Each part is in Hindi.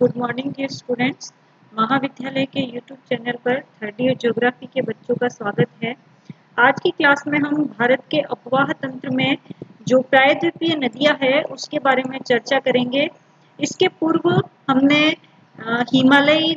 Good morning dear students. महाविद्यालय के यूट्यूब चैनल पर थर्ड ईयर ज्योग्राफी के बच्चों का स्वागत है। आज की क्लास में हम भारत के अपवाह तंत्र में जो प्रायद्वीपीय नदियां है उसके बारे में चर्चा करेंगे। इसके पूर्व हमने हिमालयी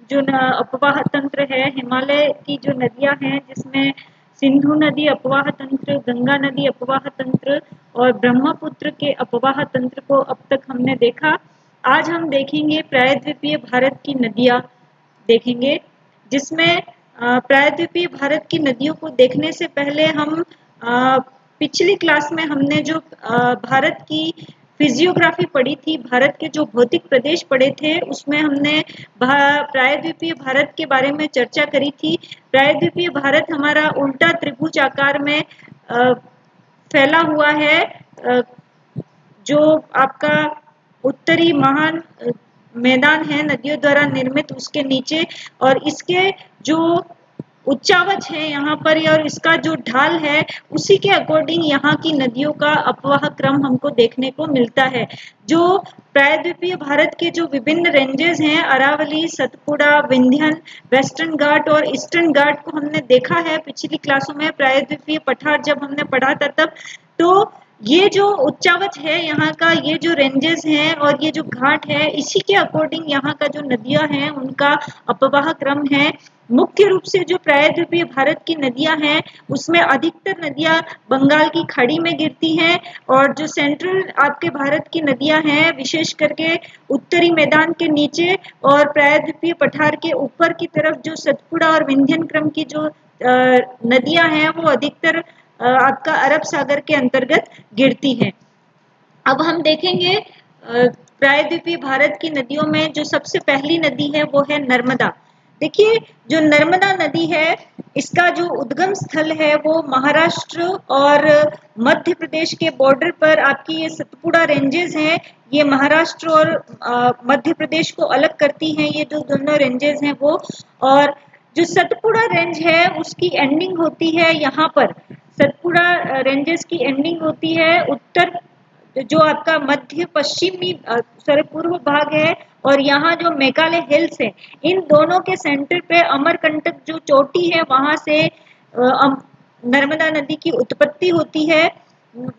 जो अपवाह तंत्र है, हिमालय की जो नदियां हैं जिसमें सिंधु नदी अपवाह तंत्र, गंगा नदी अपवाह तंत्र और ब्रह्मपुत्र के अपवाह तंत्र को अब तक हमने देखा। आज हम देखेंगे प्रायद्वीपीय भारत की नदियां देखेंगे, जिसमें प्रायद्वीपीय भारत की नदियों को देखने से पहले हम पिछली क्लास में हमने जो भारत की फिजियोग्राफी पढ़ी थी, भारत के जो भौतिक प्रदेश पढ़े थे, उसमें हमने प्रायद्वीपीय भारत के बारे में चर्चा करी थी। प्रायद्वीपीय भारत हमारा उल्टा त्रिभुज आकार में फैला हुआ है, जो आपका उत्तरी महान मैदान है नदियों द्वारा निर्मित, उसके नीचे, और इसके जो उच्चावच है यहाँ पर और इसका जो ढाल है उसी के अकॉर्डिंग यहाँ की नदियों का अपवाह क्रम हमको देखने को मिलता है। जो प्रायद्वीपीय भारत के जो विभिन्न रेंजेस हैं, अरावली, सतपुड़ा, विंध्यन, वेस्टर्न घाट और ईस्टर्न घाट को हमने देखा है पिछली क्लासों में। प्रायद्वीपीय पठार जब हमने पढ़ा था तब, तो ये जो उच्चावच है यहाँ का, ये जो रेंजेस हैं और ये जो घाट है, इसी के अकॉर्डिंग यहाँ का जो नदियां हैं उनका अपवाह क्रम है। मुख्य रूप से जो प्रायद्वीपीय भारत की नदियां हैं उसमें अधिकतर नदियां बंगाल की खाड़ी में गिरती हैं, और जो सेंट्रल आपके भारत की नदियां हैं विशेष करके उत्तरी मैदान के नीचे और प्रायद्वीपीय पठार के ऊपर की तरफ जो सतपुड़ा और विंध्यन क्रम की जो नदियां हैं वो अधिकतर आपका अरब सागर के अंतर्गत गिरती है। अब हम देखेंगे प्रायद्वीपीय भारत की नदियों में जो सबसे पहली नदी है वो है नर्मदा। देखिए, जो नर्मदा नदी है इसका जो उद्गम स्थल है वो महाराष्ट्र और मध्य प्रदेश के बॉर्डर पर आपकी ये सतपुड़ा रेंजेस हैं। ये महाराष्ट्र और मध्य प्रदेश को अलग करती हैं, ये जो दोनों रेंजेस हैं वो। और जो सतपुड़ा रेंज है उसकी एंडिंग होती है यहाँ पर, सतपुड़ा रेंजेस की एंडिंग होती है उत्तर, जो आपका मध्य पश्चिमी पूर्व भाग है, और यहाँ जो मेघालय हिल्स है, इन दोनों के सेंटर पे अमरकंटक जो चोटी है वहां से नर्मदा नदी की उत्पत्ति होती है।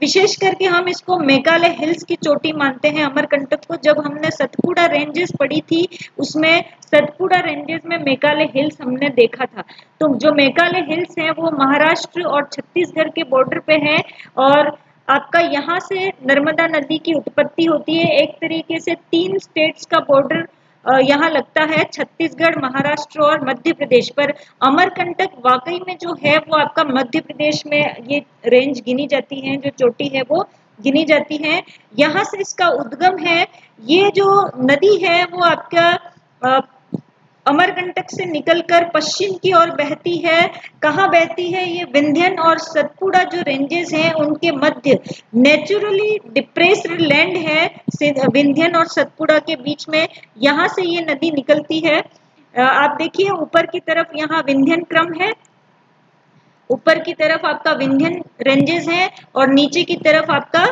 विशेष करके हम इसको मेघालय हिल्स की चोटी मानते हैं अमरकंटक को। जब हमने सतपुड़ा रेंजेस पढ़ी थी उसमें सतपुड़ा रेंजेस में मेघालय हिल्स हमने देखा था। तो जो मेघालय हिल्स है वो महाराष्ट्र और छत्तीसगढ़ के बॉर्डर पे है, और आपका यहाँ से नर्मदा नदी की उत्पत्ति होती है। एक तरीके से 3 स्टेट्स का बॉर्डर यहाँ लगता है, छत्तीसगढ़, महाराष्ट्र और मध्य प्रदेश पर। अमरकंटक वाकई में जो है वो आपका मध्य प्रदेश में ये रेंज गिनी जाती है, जो चोटी है वो गिनी जाती है। यहाँ से इसका उद्गम है। ये जो नदी है वो आपका अमरकंटक से निकलकर पश्चिम की ओर बहती है। कहाँ बहती है? ये विंध्यन और सतपुड़ा जो रेंजेस हैं उनके मध्य नेचुरली डिप्रेस्ड लैंड है विंध्यन और सतपुड़ा के बीच में, यहाँ से ये नदी निकलती है। आप देखिए ऊपर की तरफ यहाँ विंध्यन क्रम है, ऊपर की तरफ आपका विंध्यन रेंजेस है और नीचे की तरफ आपका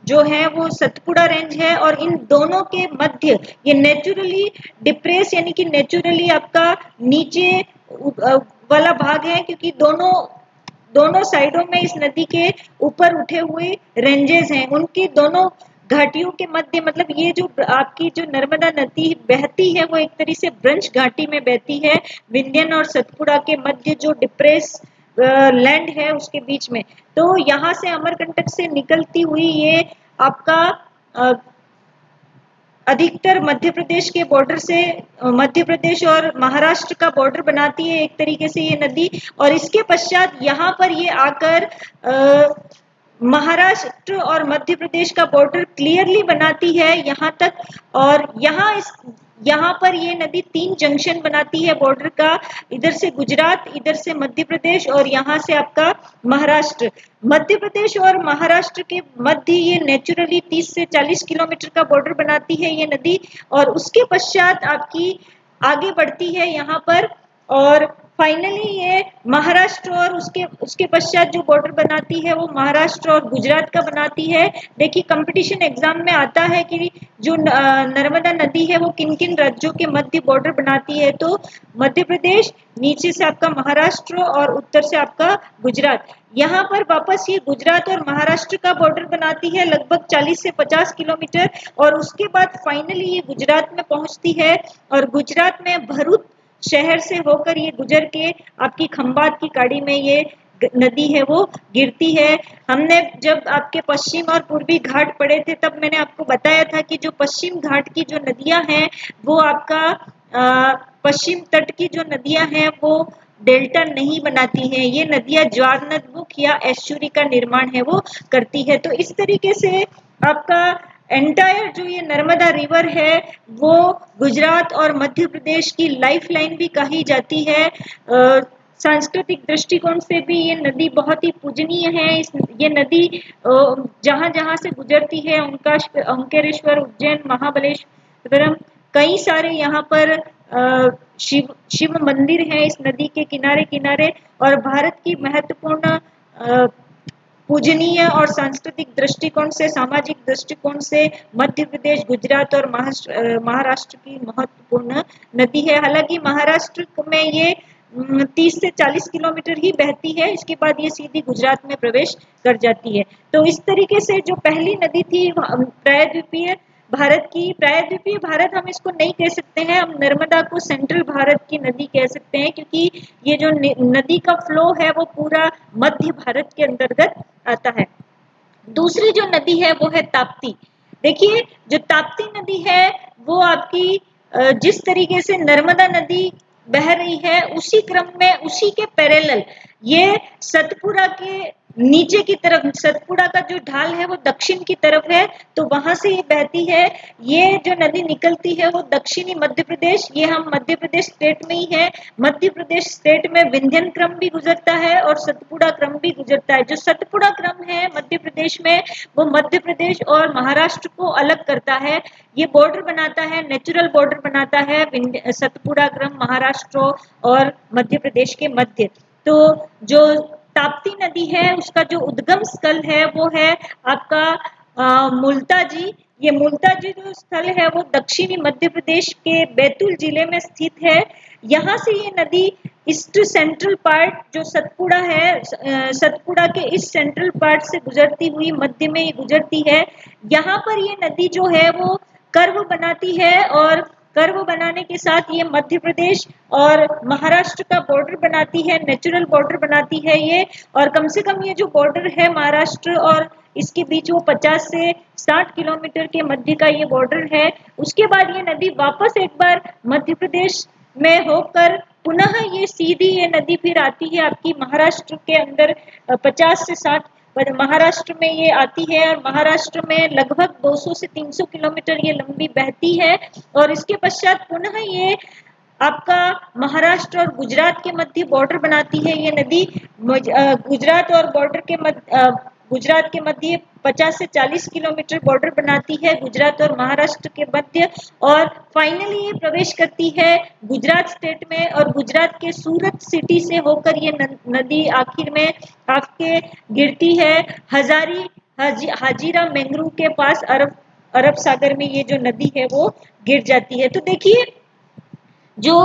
जो है वो सतपुड़ा रेंज है। और इन दोनों के मध्य ये नेचुरली डिप्रेस यानी कि नेचुरली आपका नीचे वाला भाग है, क्योंकि दोनों साइडों में इस नदी के ऊपर उठे हुए रेंजेस हैं। उनकी दोनों घाटियों के मध्य, मतलब ये जो आपकी जो नर्मदा नदी बहती है वो एक तरीके से ब्रंश घाटी में बहती है, विंध्यन और सतपुड़ा के मध्य जो डिप्रेस लैंड है उसके बीच में। तो यहाँ से अमरकंटक से निकलती हुई ये आपका अधिकतर मध्य प्रदेश के बॉर्डर से, मध्य प्रदेश और महाराष्ट्र का बॉर्डर बनाती है एक तरीके से ये नदी। और इसके पश्चात यहाँ पर ये आकर महाराष्ट्र और मध्य प्रदेश का बॉर्डर क्लियरली बनाती है यहाँ तक। और यहाँ पर ये नदी 3 जंक्शन बनाती है बॉर्डर का, इधर से गुजरात, इधर से मध्य प्रदेश और यहाँ से आपका महाराष्ट्र। मध्य प्रदेश और महाराष्ट्र के मध्य ये नेचुरली 30 से 40 किलोमीटर का बॉर्डर बनाती है ये नदी। और उसके पश्चात आपकी आगे बढ़ती है यहाँ पर, और फाइनली ये महाराष्ट्र और उसके पश्चात जो बॉर्डर बनाती है वो महाराष्ट्र और गुजरात का बनाती है। देखिए कंपटीशन एग्जाम में आता है कि जो नर्मदा नदी है वो किन किन राज्यों के मध्य बॉर्डर बनाती है, तो मध्य प्रदेश, नीचे से आपका महाराष्ट्र और उत्तर से आपका गुजरात। यहाँ पर वापस ये गुजरात और महाराष्ट्र का बॉर्डर बनाती है लगभग 40 से 50 किलोमीटर, और उसके बाद फाइनली ये गुजरात में पहुंचती है और गुजरात में भरूच शहर से होकर ये गुजर के आपकी खंबात की खाड़ी में ये नदी है वो गिरती है। हमने जब आपके पश्चिम और पूर्वी घाट पढ़े थे तब मैंने आपको बताया था कि जो पश्चिम घाट की जो नदियां हैं वो आपका पश्चिम तट की जो नदियां हैं वो डेल्टा नहीं बनाती हैं, ये नदियां ज्वारनदमुख या एस्चुरी का निर्माण है वो करती है। तो इस तरीके से आपका एंटायर जो ये नर्मदा रिवर है वो गुजरात और मध्य प्रदेश की लाइफलाइन भी कही जाती है। सांस्कृतिक दृष्टिकोण से भी ये नदी बहुत ही पूजनीय है। ये नदी जहां जहां से गुजरती है, ओंकारेश्वर, उज्जैन, महाबलेश्वरम, कई सारे यहाँ पर शिव मंदिर है इस नदी के किनारे किनारे, और भारत की महत्वपूर्ण पूजनीय और सांस्कृतिक दृष्टिकोण से, सामाजिक दृष्टिकोण से मध्य प्रदेश, गुजरात और महाराष्ट्र की महत्वपूर्ण नदी है। हालांकि महाराष्ट्र में ये 30 से 40 किलोमीटर ही बहती है, इसके बाद ये सीधी गुजरात में प्रवेश कर जाती है। तो इस तरीके से जो पहली नदी थी प्रायद्वीपीय भारत हम इसको नहीं कह सकते हैं, हम नर्मदा को सेंट्रल भारत की नदी कह सकते हैं, क्योंकि ये जो नदी का फ्लो है वो पूरा मध्य भारत के अंतर्गत आता है। दूसरी जो नदी है वो है ताप्ती। देखिए जो ताप्ती नदी है वो आपकी जिस तरीके से नर्मदा नदी बह रही है उसी क्रम में, उसी के पैरेलल ये सतपुड़ा के नीचे की तरफ, सतपुड़ा का जो ढाल है वो दक्षिण की तरफ है, तो वहां से ये बहती है। ये जो नदी निकलती है वो दक्षिणी मध्य प्रदेश, ये हम मध्य प्रदेश स्टेट में ही है। मध्य प्रदेश स्टेट में विंध्यन क्रम भी गुजरता है और सतपुड़ा क्रम भी गुजरता है। जो सतपुड़ा क्रम है मध्य प्रदेश में वो मध्य प्रदेश और महाराष्ट्र को अलग करता है। ये बॉर्डर बनाता है, नेचुरल बॉर्डर बनाता है सतपुड़ा क्रम महाराष्ट्र और मध्य प्रदेश के मध्य। तो जो ताप्ती नदी है उसका जो उद्गम स्थल है वो है आपका मुल्ताजी। ये मुल्ताजी जो स्थल है वो दक्षिणी मध्य प्रदेश के बैतूल जिले में स्थित है। यहाँ से ये नदी ईस्ट सेंट्रल पार्ट जो सतपुड़ा है, सतपुड़ा के इस सेंट्रल पार्ट से गुजरती हुई मध्य में ये गुजरती है। यहाँ पर ये नदी जो है वो कर्व बनाती है, और कर्व बनाने के साथ ये मध्य प्रदेश और महाराष्ट्र का बॉर्डर बनाती है, नेचुरल बॉर्डर बनाती है ये। और कम से कम ये जो बॉर्डर है महाराष्ट्र और इसके बीच वो 50 से 60 किलोमीटर के मध्य का ये बॉर्डर है। उसके बाद ये नदी वापस एक बार मध्य प्रदेश में होकर पुनः ये सीधी ये नदी फिर आती है आपकी महाराष्ट्र के अंदर 50 से 60 महाराष्ट्र में ये आती है, और महाराष्ट्र में लगभग 200 से 300 किलोमीटर ये लंबी बहती है। और इसके पश्चात पुनः ये आपका महाराष्ट्र और गुजरात के मध्य बॉर्डर बनाती है ये नदी। गुजरात और बॉर्डर के मध्य, गुजरात के मध्य 50 से 40 किलोमीटर बॉर्डर बनाती है गुजरात और महाराष्ट्र के मध्य, और फाइनली ये प्रवेश करती है गुजरात स्टेट में, और गुजरात के सूरत सिटी से होकर ये नदी आखिर में आपके गिरती है हाजीरा मैंगरू के पास, अरब सागर में ये जो नदी है वो गिर जाती है। तो देखिए जो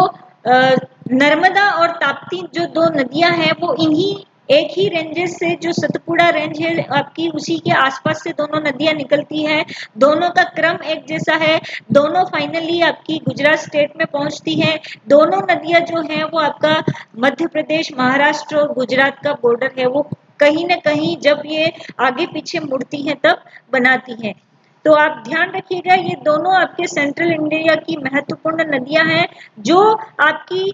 नर्मदा और ताप्ती जो दो नदियां हैं वो इन्हीं एक ही रेंजेस से, जो सतपुड़ा रेंज है आपकी उसी के आसपास से दोनों नदियां निकलती हैं। दोनों का क्रम एक जैसा है, दोनों फाइनली आपकी गुजरात स्टेट में पहुंचती हैं। दोनों नदियां जो हैं वो आपका मध्य प्रदेश, महाराष्ट्र और गुजरात का बॉर्डर है वो कहीं ना कहीं जब ये आगे पीछे मुड़ती हैं तब बनाती हैं। तो आप ध्यान रखिएगा ये दोनों आपके सेंट्रल इंडिया की महत्वपूर्ण नदियां हैं जो आपकी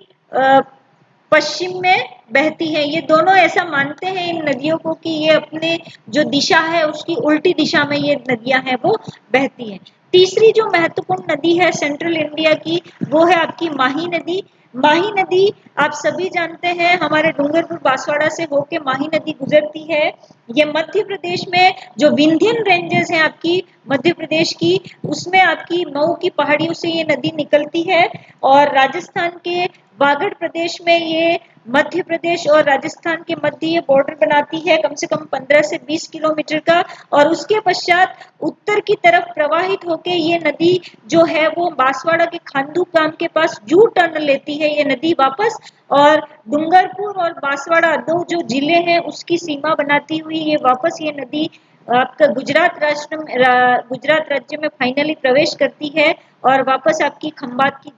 पश्चिम में बहती है। ये दोनों ऐसा मानते हैं इन नदियों को कि ये अपने जो दिशा है उसकी उल्टी दिशा में ये नदियां हैं वो बहती हैं। तीसरी जो महत्वपूर्ण नदी है सेंट्रल इंडिया की वो है आपकी माही नदी। माही नदी आप सभी जानते हैं हमारे डूंगरपुर बांसवाड़ा से होके माही नदी गुजरती है। ये मध्य प्रदेश में जो विंध्यन रेंजेस हैं आपकी मध्य प्रदेश की, उसमें आपकी मऊ की पहाड़ियों से ये नदी निकलती है, और राजस्थान के वागड़ प्रदेश में ये मध्य प्रदेश और राजस्थान के मध्य ये बॉर्डर बनाती है, कम से कम 15 से 20 किलोमीटर का। और उसके पश्चात उत्तर की तरफ प्रवाहित होके ये नदी जो है वो बांसवाड़ा के खांडू गांव के पास यू टर्न लेती है ये नदी वापस, और डूंगरपुर और बांसवाड़ा दो जो जिले हैं उसकी सीमा बनाती हुई ये वापस ये नदी आपका गुजरात राज्य में फाइनली प्रवेश करती है, और वापस आपकी खंबात की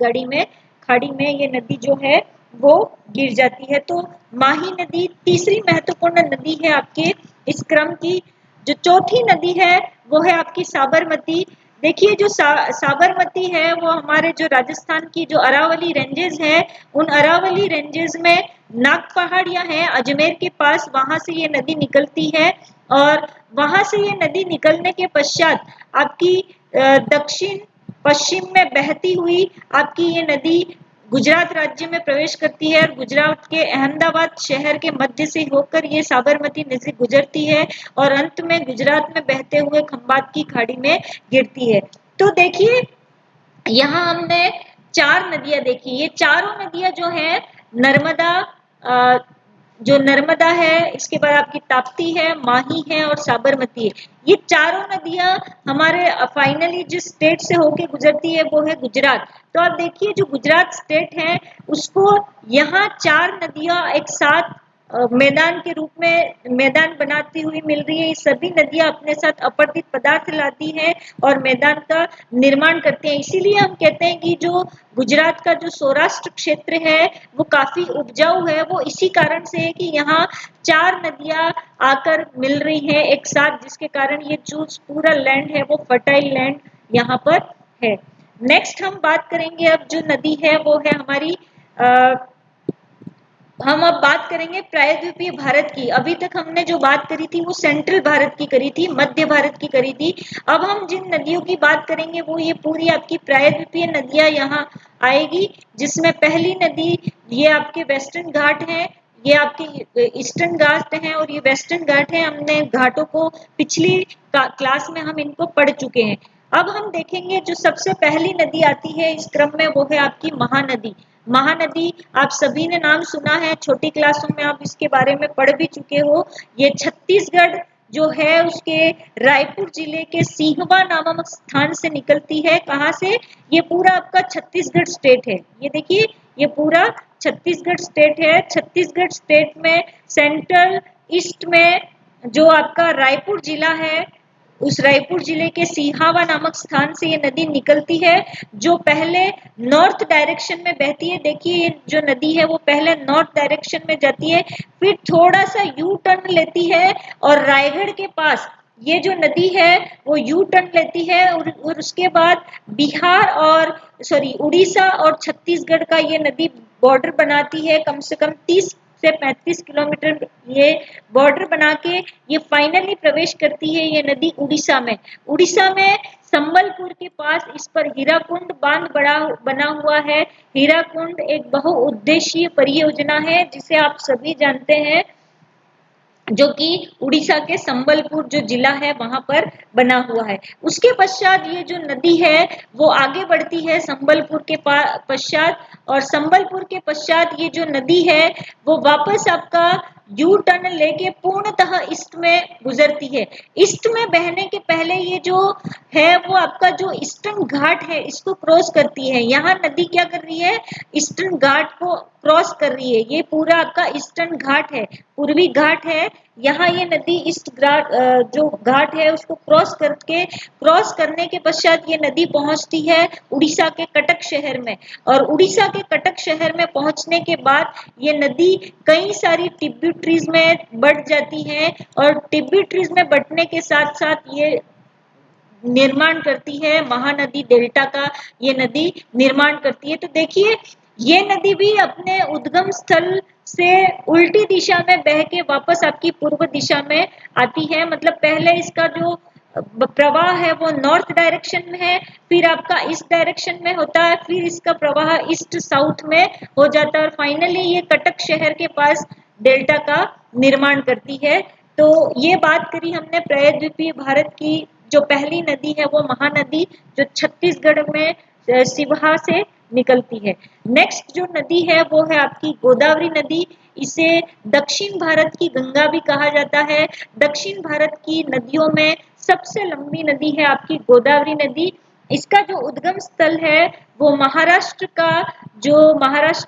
खाड़ी में ये नदी जो है वो गिर जाती है। तो माही नदी तीसरी महत्वपूर्ण नदी है आपके इस क्रम की। जो चौथी नदी है वो है आपकी साबरमती। देखिए जो साबरमती है वो हमारे जो राजस्थान की जो अरावली रेंजेस है, उन अरावली रेंजेस में नाग पहाड़ियां हैं अजमेर के पास, वहां से ये नदी निकलती है। और वहां से ये नदी निकलने के पश्चात आपकी दक्षिण पश्चिम में बहती हुई आपकी ये नदी गुजरात राज्य में प्रवेश करती है, और गुजरात के अहमदाबाद शहर के मध्य से होकर ये साबरमती नदी गुजरती है और अंत में गुजरात में बहते हुए खंबात की खाड़ी में गिरती है। तो देखिए यहाँ हमने 4 नदियां देखी। ये चारों नदियां जो है नर्मदा, जो नर्मदा है, इसके बाद आपकी ताप्ती है, माही है और साबरमती है। ये चारों नदियां हमारे फाइनली जिस स्टेट से होके गुजरती है वो है गुजरात। तो आप देखिए जो गुजरात स्टेट है उसको यहाँ 4 नदियां एक साथ मैदान के रूप में मैदान बनाती हुई मिल रही है। ये सभी नदियां अपने साथ अपरदित पदार्थ लाती हैं और मैदान का निर्माण करते हैं। इसीलिए हम कहते हैं कि जो गुजरात का जो सौराष्ट्र क्षेत्र है वो काफी उपजाऊ है, वो इसी कारण से है कि यहाँ 4 नदियां आकर मिल रही हैं एक साथ, जिसके कारण ये जो पूरा लैंड है वो फर्टाइल लैंड यहाँ पर है। नेक्स्ट हम बात करेंगे अब जो नदी है वो है हमारी हम अब बात करेंगे प्रायद्वीपीय भारत की। अभी तक हमने जो बात करी थी वो सेंट्रल भारत की करी थी, मध्य भारत की करी थी। अब हम जिन नदियों की बात करेंगे वो ये पूरी आपकी प्रायद्वीपीय नदियां यहाँ आएगी, जिसमें पहली नदी ये आपके वेस्टर्न घाट है, ये आपके ईस्टर्न घाट हैं और ये वेस्टर्न घाट है। हमने घाटों को पिछली क्लास में हम इनको पढ़ चुके हैं। अब हम देखेंगे जो सबसे पहली नदी आती है इस क्रम में वो है आपकी महानदी। महानदी आप सभी ने नाम सुना है, छोटी क्लासों में आप इसके बारे में पढ़ भी चुके हो। ये छत्तीसगढ़ जो है उसके रायपुर जिले के सिंहवा नामक स्थान से निकलती है। कहाँ से? ये पूरा आपका छत्तीसगढ़ स्टेट है। ये देखिए ये पूरा छत्तीसगढ़ स्टेट है। छत्तीसगढ़ स्टेट में सेंट्रल ईस्ट में जो आपका रायपुर जिला है, उस रायपुर जिले के सिहावा नामक स्थान से ये नदी निकलती है, जो पहले नॉर्थ डायरेक्शन में बहती है। देखिए ये जो नदी है वो पहले नॉर्थ डायरेक्शन में जाती है, फिर थोड़ा सा यू टर्न लेती है और रायगढ़ के पास ये जो नदी है वो यू टर्न लेती है, और उसके बाद बिहार और उड़ीसा और छत्तीसगढ़ का ये नदी बॉर्डर बनाती है। कम से कम 30 से 35 किलोमीटर ये बॉर्डर बना के ये फाइनली प्रवेश करती है ये नदी उड़ीसा में। उड़ीसा में संबलपुर के पास इस पर हीराकुंड बांध बना हुआ है। हीराकुंड एक बहुउद्देशीय परियोजना है जिसे आप सभी जानते हैं, जो कि उड़ीसा के संबलपुर जो जिला है वहां पर बना हुआ है। उसके पश्चात ये जो नदी है वो आगे बढ़ती है संबलपुर के पश्चात, और संबलपुर के पश्चात ये जो नदी है वो वापस आपका यू टर्न लेके पूर्णतः ईस्ट में गुजरती है। ईस्ट में बहने के पहले ये जो है वो आपका जो ईस्टर्न घाट है इसको क्रॉस करती है। यहाँ नदी क्या कर रही है? ईस्टर्न घाट को क्रॉस कर रही है। ये पूरा आपका ईस्टर्न घाट है, पूर्वी घाट है। यहाँ ये नदी ईस्ट घाट जो घाट है उसको क्रॉस करने के पश्चात ये नदी पहुंचती है उड़ीसा के कटक शहर में, और उड़ीसा के कटक शहर में पहुंचने के बाद ये नदी कई सारी ट्रिब्यूटरीज में बढ़ जाती है, और ट्रिब्यूटरीज में बढ़ने के साथ साथ ये निर्माण करती है महानदी डेल्टा का, ये नदी निर्माण करती है। तो देखिए ये नदी भी अपने उद्गम स्थल से उल्टी दिशा में बह के वापस आपकी पूर्व दिशा में आती है। मतलब पहले इसका जो प्रवाह है वो नॉर्थ डायरेक्शन में है, फिर आपका ईस्ट डायरेक्शन में होता है, फिर इसका प्रवाह ईस्ट साउथ में हो जाता है, और फाइनली ये कटक शहर के पास डेल्टा का निर्माण करती है। तो ये बात करी हमने प्रायद्वीपीय भारत की। जो पहली नदी है वो महानदी, जो छत्तीसगढ़ में सिवहा से निकलती है। नेक्स्ट जो नदी है वो है आपकी गोदावरी नदी। इसे दक्षिण भारत की गंगा भी कहा जाता है। दक्षिण भारत की नदियों में सबसे लंबी नदी है आपकी गोदावरी नदी। इसका जो उद्गम स्थल है वो महाराष्ट्र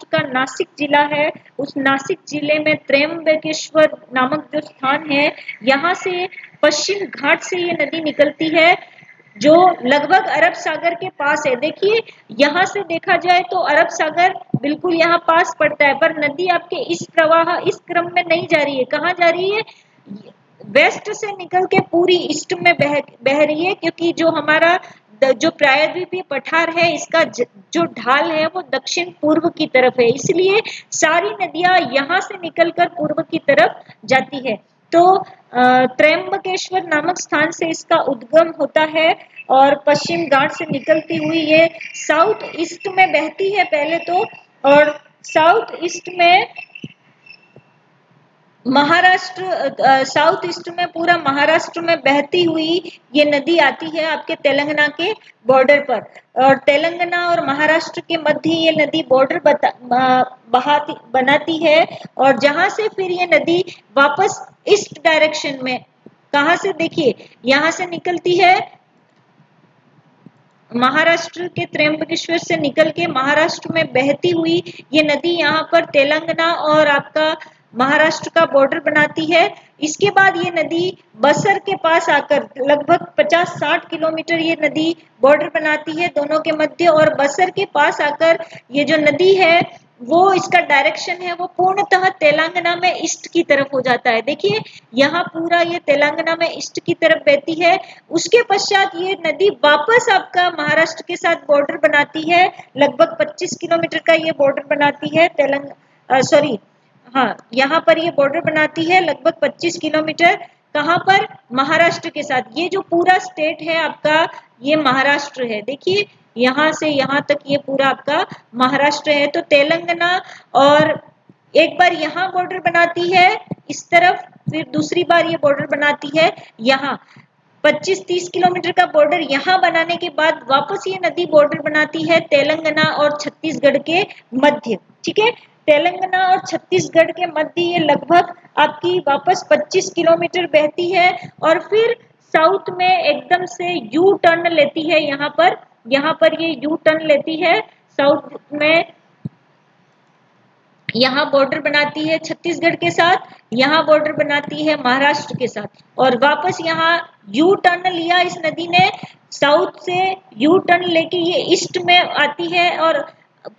का नासिक जिला है। उस नासिक जिले में त्र्यंबकेश्वर नामक जो स्थान है, यहाँ से पश्चिम घाट से ये नदी निकलती है, जो लगभग अरब सागर के पास है। देखिए यहाँ से देखा जाए तो अरब सागर बिल्कुल यहाँ पास पड़ता है, पर नदी आपके इस प्रवाह इस क्रम में नहीं जा रही है। कहाँ जा रही है? वेस्ट से निकल के पूरी ईस्ट में बह रही है, क्योंकि जो हमारा जो प्रायद्वीपीय पठार है, इसका जो ढाल है वो दक्षिण पूर्व की तरफ है, इसलिए सारी नदियां यहाँ से निकलकर पूर्व की तरफ जाती है। तो त्र्यंबकेश्वर नामक स्थान से इसका उद्गम होता है और पश्चिम घाट से निकलती हुई ये साउथ ईस्ट में बहती है पहले तो, और साउथ ईस्ट में साउथ ईस्ट में पूरा महाराष्ट्र में बहती हुई ये नदी आती है आपके तेलंगाना के बॉर्डर पर, और तेलंगाना और महाराष्ट्र के मध्य ये नदी बॉर्डर बनाती है। और जहां से फिर ये नदी वापस ईस्ट डायरेक्शन में, कहां से? देखिए यहां से निकलती है, महाराष्ट्र के त्र्यंबकेश्वर से निकल के महाराष्ट्र में बहती हुई ये नदी यहाँ पर तेलंगाना और आपका महाराष्ट्र का बॉर्डर बनाती है। इसके बाद ये नदी बसर के पास आकर लगभग 50-60 किलोमीटर ये नदी बॉर्डर बनाती है दोनों के मध्य, और बसर के पास आकर ये जो नदी है वो इसका डायरेक्शन है वो पूर्णतः तेलंगाना में ईस्ट की तरफ हो जाता है। देखिए यहाँ पूरा ये तेलंगाना में ईस्ट की तरफ बहती है। उसके पश्चात ये नदी वापस आपका महाराष्ट्र के साथ बॉर्डर बनाती है, लगभग 25 किलोमीटर का ये बॉर्डर बनाती है यहाँ पर ये बॉर्डर बनाती है लगभग 25 किलोमीटर। कहाँ पर? महाराष्ट्र के साथ। ये जो पूरा स्टेट है आपका ये महाराष्ट्र है। देखिए यहाँ से यहाँ तक ये पूरा आपका महाराष्ट्र है। तो तेलंगाना और एक बार यहाँ बॉर्डर बनाती है इस तरफ, फिर दूसरी बार ये बॉर्डर बनाती है यहाँ 25-30 किलोमीटर का बॉर्डर यहाँ बनाने के बाद वापस ये नदी बॉर्डर बनाती है तेलंगाना और छत्तीसगढ़ के मध्य। ठीक है, तेलंगाना और छत्तीसगढ़ के मध्य ये लगभग आपकी वापस 25 किलोमीटर बहती है और फिर साउथ में एकदम से यू टर्न लेती है। यहाँ पर ये यू टर्न लेती है साउथ में, यहाँ बॉर्डर बनाती है छत्तीसगढ़ के साथ, यहाँ बॉर्डर बनाती है महाराष्ट्र के साथ, और वापस यहाँ यू टर्न लिया इस नदी ने, साउथ से यू टर्न लेके ये ईस्ट में आती है और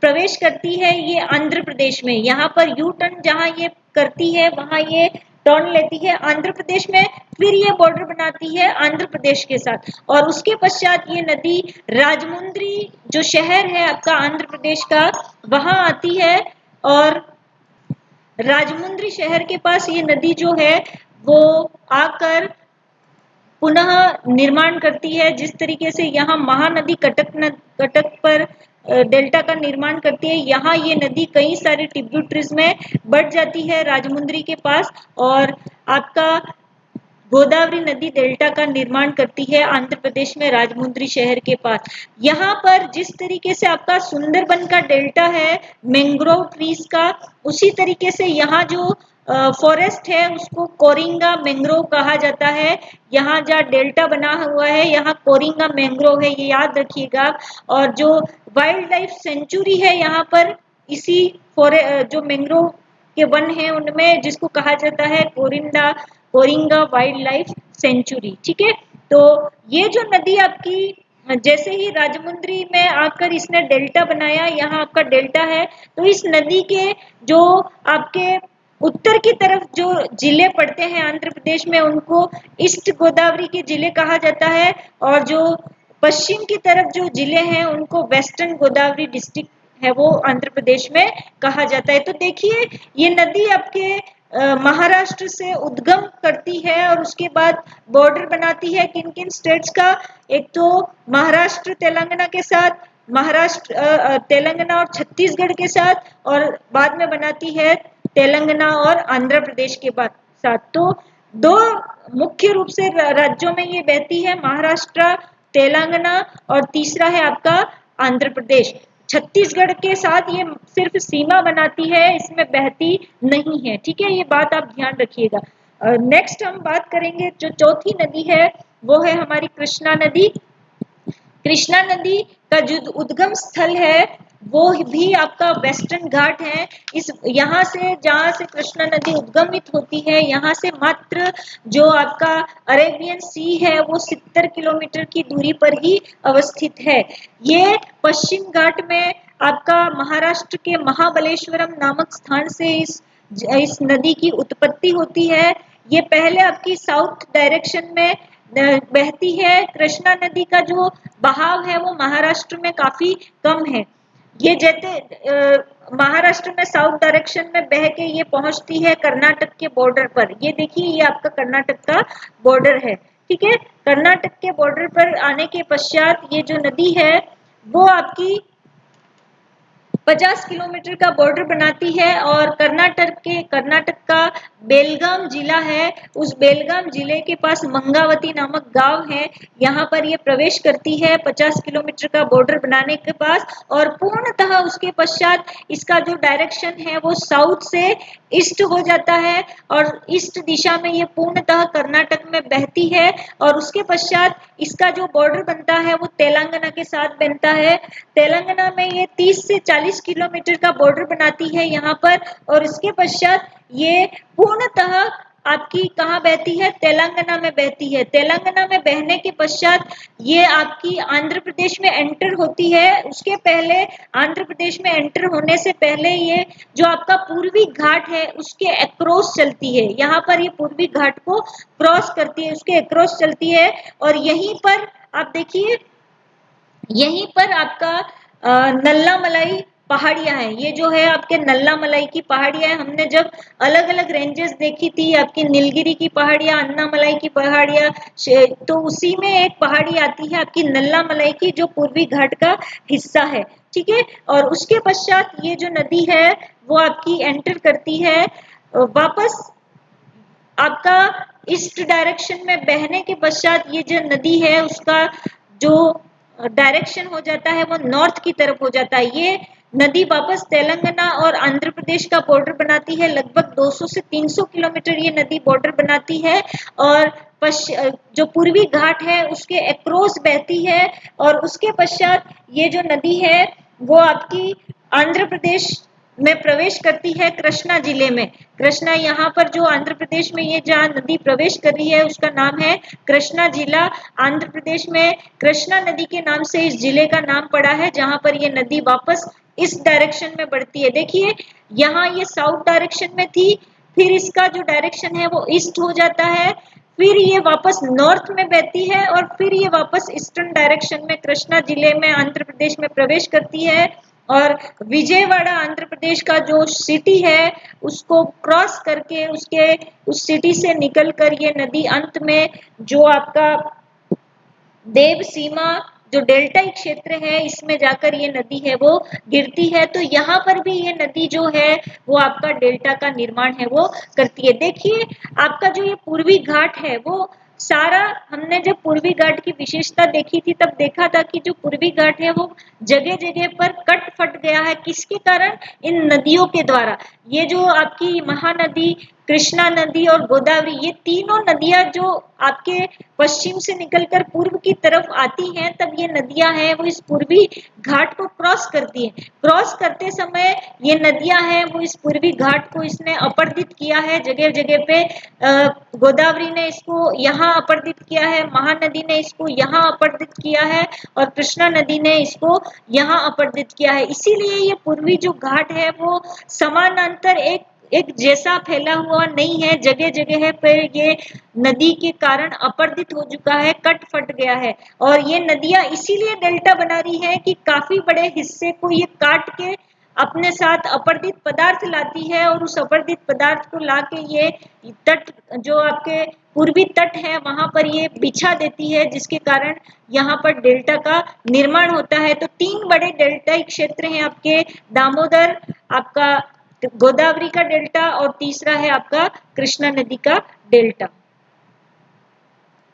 प्रवेश करती है ये आंध्र प्रदेश में। यहाँ पर यू टर्न जहाँ ये करती है वहां ये टर्न लेती है आंध्र प्रदेश में, फिर ये बॉर्डर बनाती है आंध्र प्रदेश के साथ, और उसके पश्चात ये नदी राजमुंद्री जो शहर है आपका आंध्र प्रदेश का वहां आती है, और राजमुंद्री शहर के पास ये नदी जो है वो आकर पुनः निर्माण करती है। जिस तरीके से यहाँ महानदी कटक पर डेल्टा का निर्माण करती है, यहाँ ये नदी कई सारे ट्रिब्यूटरीज में बढ़ जाती है राजमुंद्री के पास, और आपका गोदावरी नदी डेल्टा का निर्माण करती है आंध्र प्रदेश में राजमुंद्री शहर के पास। यहाँ पर जिस तरीके से आपका सुंदरबन का डेल्टा है मैंग्रोव ट्रीज का, उसी तरीके से यहाँ जो फॉरेस्ट है उसको कोरिंगा मैंग्रोव कहा जाता है। यहाँ जहाँ डेल्टा बना हुआ है यहाँ कोरिंगा मैंग्रोव है, ये याद रखिएगा। और जो वाइल्ड लाइफ सेंचुरी है यहाँ पर इसी जो मैंग्रोव के वन है उनमें, जिसको कहा जाता है कोरिंगा वाइल्ड लाइफ सेंचुरी। ठीक है, तो ये जो नदी आपकी जैसे ही राजमुंद्री में आकर इसने डेल्टा बनाया, यहाँ आपका डेल्टा है, तो इस नदी के जो आपके उत्तर की तरफ जो जिले पड़ते हैं आंध्र प्रदेश में उनको ईस्ट गोदावरी के जिले कहा जाता है, और जो पश्चिम की तरफ जो जिले हैं उनको वेस्टर्न गोदावरी डिस्ट्रिक्ट है वो आंध्र प्रदेश में कहा जाता है। तो देखिए ये नदी आपके महाराष्ट्र से उद्गम करती है और उसके बाद बॉर्डर बनाती है किन किन स्टेट्स का? एक तो महाराष्ट्र तेलंगाना के साथ, तेलंगाना और छत्तीसगढ़ के साथ, और बाद में बनाती है तेलंगाना और आंध्र प्रदेश के साथ। तो दो मुख्य रूप से राज्यों में ये बहती है, महाराष्ट्र तेलंगाना, और तीसरा है आपका आंध्र प्रदेश। छत्तीसगढ़ के साथ ये सिर्फ सीमा बनाती है, इसमें बहती नहीं है। ठीक है, ये बात आप ध्यान रखिएगा। नेक्स्ट हम बात करेंगे, जो चौथी नदी है वो है हमारी कृष्णा नदी। कृष्णा नदी का जो उद्गम स्थल है वो भी आपका वेस्टर्न घाट है। इस यहाँ से, जहाँ से कृष्णा नदी उद्गमित होती है, यहाँ से मात्र जो आपका अरेबियन सी है वो 70 किलोमीटर की दूरी पर ही अवस्थित है। ये पश्चिम घाट में आपका महाराष्ट्र के महाबलेश्वरम नामक स्थान से इस नदी की उत्पत्ति होती है। ये पहले आपकी साउथ डायरेक्शन में बहती है। कृष्णा नदी का जो बहाव है वो महाराष्ट्र में काफी कम है। ये जैसे महाराष्ट्र में साउथ डायरेक्शन में बह के ये पहुंचती है कर्नाटक के बॉर्डर पर। ये देखिए, ये आपका कर्नाटक का बॉर्डर है। ठीक है, कर्नाटक के बॉर्डर पर आने के पश्चात ये जो नदी है वो आपकी 50 किलोमीटर का बॉर्डर बनाती है। और कर्नाटक का बेलगाम जिला है, उस बेलगाम जिले के पास मंगावती नामक गांव है, यहाँ पर ये प्रवेश करती है 50 किलोमीटर का बॉर्डर बनाने के पास। और पूर्णतः उसके पश्चात इसका जो डायरेक्शन है वो साउथ से ईस्ट हो जाता है और ईस्ट दिशा में ये पूर्णतः कर्नाटक में बहती है। और उसके पश्चात इसका जो बॉर्डर बनता है वो तेलंगाना के साथ बनता है। तेलंगाना में ये 30 से 40 किलोमीटर का बॉर्डर बनाती है यहाँ पर। और इसके पश्चात ये पूर्णतः आपकी कहाँ बहती है, तेलंगाना में बहती है। तेलंगाना में बहने के पश्चात ये आपकी आंध्र प्रदेश में एंटर होती है। उसके पहले आंध्र प्रदेश में एंटर होने से पहले ये जो आपका पूर्वी घाट है उसके अक्रॉस चलती है। यहाँ पर ये पूर्वी घाट को क्रॉस करती है, उसके अक्रॉस चलती है। और यहीं पर आप देखिए, यहीं पर आपका नल्ला मलाई पहाड़ियां हैं। ये जो है आपके नल्ला मलाई की पहाड़ियां हैं। हमने जब अलग अलग रेंजेस देखी थी, आपकी नीलगिरी की पहाड़ियां, अन्ना मलाई की पहाड़ियां, तो उसी में एक पहाड़ी आती है आपकी नल्ला मलाई की, जो पूर्वी घाट का हिस्सा है। ठीक है, और उसके पश्चात ये जो नदी है वो आपकी एंटर करती है वापस आपका ईस्ट डायरेक्शन में बहने के पश्चात ये जो नदी है उसका जो डायरेक्शन हो जाता है वो नॉर्थ की तरफ हो जाता है। ये नदी वापस तेलंगाना और आंध्र प्रदेश का बॉर्डर बनाती है। लगभग 200 से 300 किलोमीटर ये नदी बॉर्डर बनाती है और जो पूर्वी घाट है उसके अक्रॉस बहती है। और उसके पश्चात ये जो नदी है वो आपकी आंध्र प्रदेश में प्रवेश करती है कृष्णा जिले में। कृष्णा, यहाँ पर जो आंध्र प्रदेश में ये जहाँ नदी प्रवेश कर रही है उसका नाम है कृष्णा जिला। आंध्र प्रदेश में कृष्णा नदी के नाम से इस जिले का नाम पड़ा है, जहाँ पर ये नदी वापस इस डायरेक्शन में बढ़ती है। देखिए, यहाँ ये साउथ डायरेक्शन में थी, फिर इसका जो डायरेक्शन है वो ईस्ट हो जाता है, फिर ये वापस नॉर्थ में बहती है और फिर ये वापस ईस्टर्न डायरेक्शन में कृष्णा जिले में आंध्र प्रदेश में प्रवेश करती है। और विजयवाड़ा आंध्र प्रदेश का जो सिटी है उसको क्रॉस करके उस सिटी से निकलकर ये नदी अंत में जो आपका देव सीमा जो डेल्टाई क्षेत्र है इसमें जाकर ये नदी है वो गिरती है। तो यहाँ पर भी ये नदी जो है वो आपका डेल्टा का निर्माण है वो करती है। देखिए, आपका जो ये पूर्वी घाट है वो सारा, हमने जब पूर्वी घाट की विशेषता देखी थी तब देखा था कि जो पूर्वी घाट है वो जगह जगह पर कट फट गया है। किसके कारण? इन नदियों के द्वारा। ये जो आपकी महानदी, कृष्णा नदी और गोदावरी, ये तीनों नदियां जो आपके पश्चिम से निकलकर पूर्व की तरफ आती हैं, तब ये नदियां हैं वो इस पूर्वी घाट को क्रॉस करती हैं। क्रॉस करते समय ये नदियां हैं वो इस पूर्वी घाट को इसने अपर्दित किया है जगह जगह पे। गोदावरी ने इसको यहाँ अपर्दित किया है, महानदी ने इसको यहाँ अपर्दित किया है और कृष्णा नदी ने इसको यहाँ अपर्दित किया है। इसीलिए ये पूर्वी जो घाट है वो समानांतर एक जैसा फैला हुआ नहीं है, जगह जगह पर ये नदी के कारण अपर्दित हो चुका है, कट फट गया है। और ये नदियां इसीलिए डेल्टा बना रही है कि काफी बड़े हिस्से को ये काट के अपने साथ अपर्दित पदार्थ लाती है और उस अपर्दित पदार्थ को लाके ये तट, जो आपके पूर्वी तट है वहां पर ये बिछा देती है, जिसके कारण यहाँ पर डेल्टा का निर्माण होता है। तो 3 बड़े डेल्टाई क्षेत्र हैं आपके, दामोदर, आपका गोदावरी का डेल्टा और तीसरा है आपका कृष्णा नदी का डेल्टा।